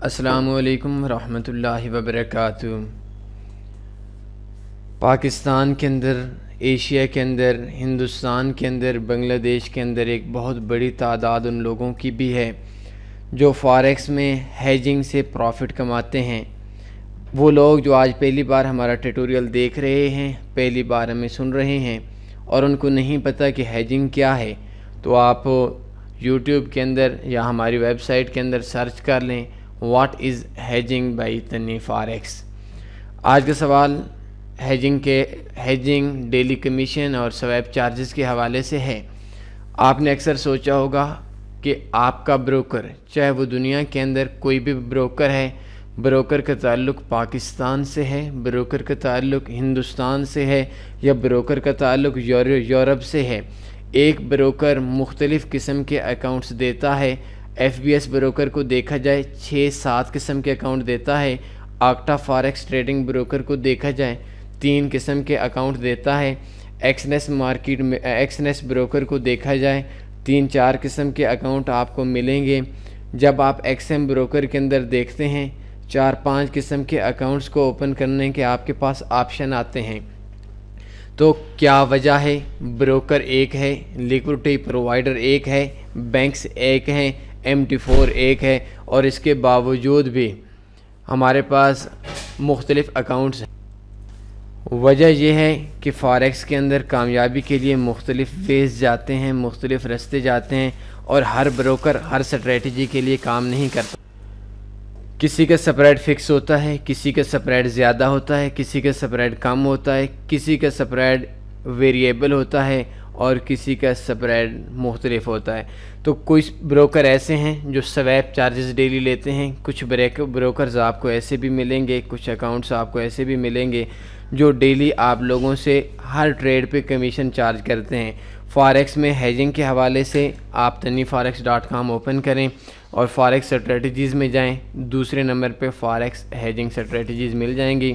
السلام علیکم ورحمۃ اللہ وبرکاتہ۔ پاکستان کے اندر، ایشیا کے اندر، ہندوستان کے اندر، بنگلہ دیش کے اندر ایک بہت بڑی تعداد ان لوگوں کی بھی ہے جو فاریکس میں ہیجنگ سے پروفٹ کماتے ہیں۔ وہ لوگ جو آج پہلی بار ہمارا ٹیٹوریل دیکھ رہے ہیں، پہلی بار ہمیں سن رہے ہیں اور ان کو نہیں پتہ کہ ہیجنگ کیا ہے، تو آپ یوٹیوب کے اندر یا ہماری ویب سائٹ کے اندر سرچ کر لیں what is hedging by Tani forex. آج کا سوال ہیجنگ ڈیلی کمیشن اور سویپ چارجز کے حوالے سے ہے۔ آپ نے اکثر سوچا ہوگا کہ آپ کا بروکر، چاہے وہ دنیا کے اندر کوئی بھی بروکر ہے، بروکر کا تعلق پاکستان سے ہے، بروکر کا تعلق ہندوستان سے ہے یا بروکر کا تعلق یورپ سے ہے، ایک بروکر مختلف قسم کے اکاؤنٹس دیتا ہے۔ ایف بی ایس بروکر کو دیکھا جائے 6-7 قسم کے اکاؤنٹ دیتا ہے۔ آکٹا فاریکس ٹریڈنگ بروکر کو دیکھا جائے 3 قسم کے اکاؤنٹ دیتا ہے۔ ایکس نیس بروکر کو دیکھا جائے 3-4 قسم کے اکاؤنٹ آپ کو ملیں گے۔ جب آپ ایکس ایم بروکر کے اندر دیکھتے ہیں 4-5 قسم کے اکاؤنٹس کو اوپن کرنے کے آپ کے پاس آپشن آتے ہیں، تو کیا وجہ ہے؟ بروکر ایک ہے، لیکوڈیٹی پرووائڈر ایک ہے، بینکس ایک ہیں، MT4 ایک ہے، اور اس کے باوجود بھی ہمارے پاس مختلف اکاؤنٹس ہیں۔ وجہ یہ ہے کہ فاریکس کے اندر کامیابی کے لیے مختلف ویز جاتے ہیں، مختلف رستے جاتے ہیں، اور ہر بروکر ہر سٹریٹجی کے لیے کام نہیں کرتا۔ کسی کا سپریڈ فکس ہوتا ہے، کسی کا سپریڈ زیادہ ہوتا ہے، کسی کا سپریڈ کم ہوتا ہے، کسی کا سپریڈ ویریبل ہوتا ہے اور کسی کا سپریڈ مختلف ہوتا ہے۔ تو کچھ بروکر ایسے ہیں جو سویپ چارجز ڈیلی لیتے ہیں، کچھ بروکرز آپ کو ایسے بھی ملیں گے، کچھ اکاؤنٹس آپ کو ایسے بھی ملیں گے جو ڈیلی آپ لوگوں سے ہر ٹریڈ پہ کمیشن چارج کرتے ہیں۔ فاریکس میں ہیجنگ کے حوالے سے آپ tannyforex.com اوپن کریں اور فاریکس سٹریٹجیز میں جائیں، دوسرے نمبر پہ فاریکس ہیجنگ سٹریٹجیز مل جائیں گی۔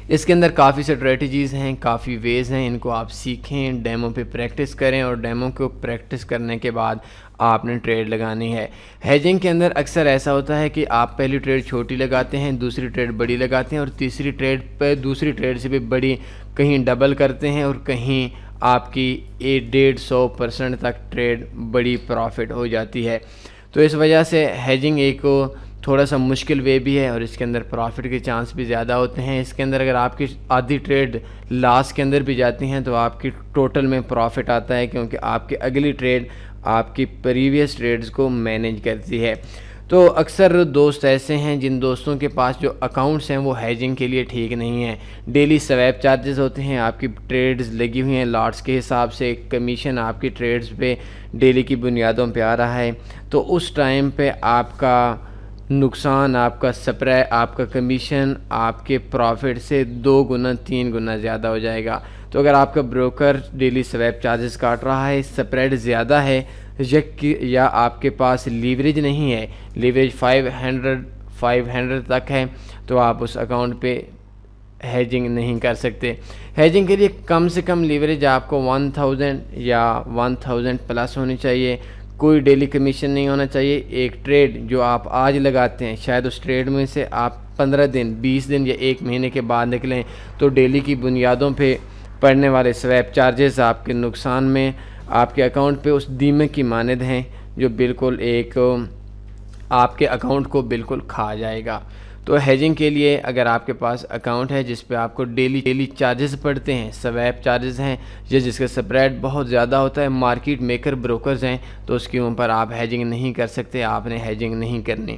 اس کے اندر کافی سٹریٹجیز ہیں، کافی ویز ہیں، ان کو آپ سیکھیں، ڈیمو پہ پریکٹس کریں، اور ڈیمو کو پریکٹس کرنے کے بعد آپ نے ٹریڈ لگانی ہے۔ ہیجنگ کے اندر اکثر ایسا ہوتا ہے کہ آپ پہلی ٹریڈ چھوٹی لگاتے ہیں، دوسری ٹریڈ بڑی لگاتے ہیں، اور تیسری ٹریڈ پہ دوسری ٹریڈ سے بھی بڑی کہیں ڈبل کرتے ہیں، اور کہیں آپ کی 150% تک ٹریڈ بڑی پروفٹ ہو جاتی ہے۔ تو اس وجہ سے ہیجنگ ایک تھوڑا سا مشکل وے بھی ہے، اور اس کے اندر پروفٹ کے چانس بھی زیادہ ہوتے ہیں۔ اس کے اندر اگر آپ کی آدھی ٹریڈ لاس کے اندر بھی جاتی ہیں تو آپ کی ٹوٹل میں پروفٹ آتا ہے، کیونکہ آپ کی اگلی ٹریڈ آپ کی پریویس ٹریڈز کو مینیج کرتی ہے۔ تو اکثر دوست ایسے ہیں جن دوستوں کے پاس جو اکاؤنٹس ہیں وہ ہیجنگ کے لیے ٹھیک نہیں ہیں۔ ڈیلی سویپ چارجز ہوتے ہیں، آپ کی ٹریڈز لگی ہوئی ہیں لاٹس کے حساب سے، کمیشن آپ کی ٹریڈز پہ ڈیلی کی بنیادوں پہ آ رہا ہے، تو اس ٹائم پہ آپ کا نقصان، آپ کا کمیشن آپ کے پروفٹ سے 2 گنا 3 گنا زیادہ ہو جائے گا۔ تو اگر آپ کا بروکر ڈیلی سویپ چارجز کاٹ رہا ہے، سپریڈ زیادہ ہے، یا آپ کے پاس لیوریج نہیں ہے، لیوریج 500 تک ہے، تو آپ اس اکاؤنٹ پہ ہیجنگ نہیں کر سکتے۔ ہیجنگ کے لیے کم سے کم لیوریج آپ کو 1000 یا 1000 پلس ہونی چاہیے۔ کوئی ڈیلی کمیشن نہیں ہونا چاہیے۔ ایک ٹریڈ جو آپ آج لگاتے ہیں، شاید اس ٹریڈ میں سے آپ 15 دن، 20 دن یا 1 مہینے کے بعد نکلیں، تو ڈیلی کی بنیادوں پہ پڑنے والے سویپ چارجز آپ کے نقصان میں، آپ کے اکاؤنٹ پہ اس دیمک کی مانند ہیں جو بالکل ایک آپ کے اکاؤنٹ کو بالکل کھا جائے گا۔ تو ہیجنگ کے لیے اگر آپ کے پاس اکاؤنٹ ہے جس پہ آپ کو ڈیلی چارجز پڑتے ہیں، سویپ چارجز ہیں، یا جس کا سپریڈ بہت زیادہ ہوتا ہے، مارکیٹ میکر بروکرز ہیں، تو اس کے اوپر آپ ہیجنگ نہیں کر سکتے، آپ نے ہیجنگ نہیں کرنی۔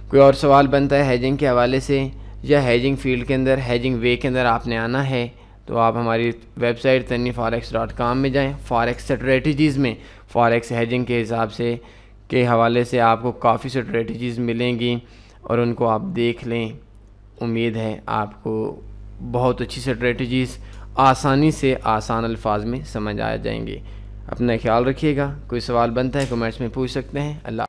کوئی اور سوال بنتا ہے ہیجنگ کے حوالے سے، یا ہیجنگ فیلڈ کے اندر، ہیجنگ وے کے اندر آپ نے آنا ہے، تو آپ ہماری ویب سائٹ tannyforex.com میں جائیں۔ فاریکس سٹریٹجیز میں فاریکس ہیجنگ کے حساب سے کے حوالے سے آپ کو کافی سٹریٹجیز ملیں گی، اور ان کو آپ دیکھ لیں۔ امید ہے آپ کو بہت اچھی سٹریٹجیز آسانی سے آسان الفاظ میں سمجھ آ جائیں گے۔ اپنا خیال رکھیے گا۔ کوئی سوال بنتا ہے کمنٹس میں پوچھ سکتے ہیں۔ اللہ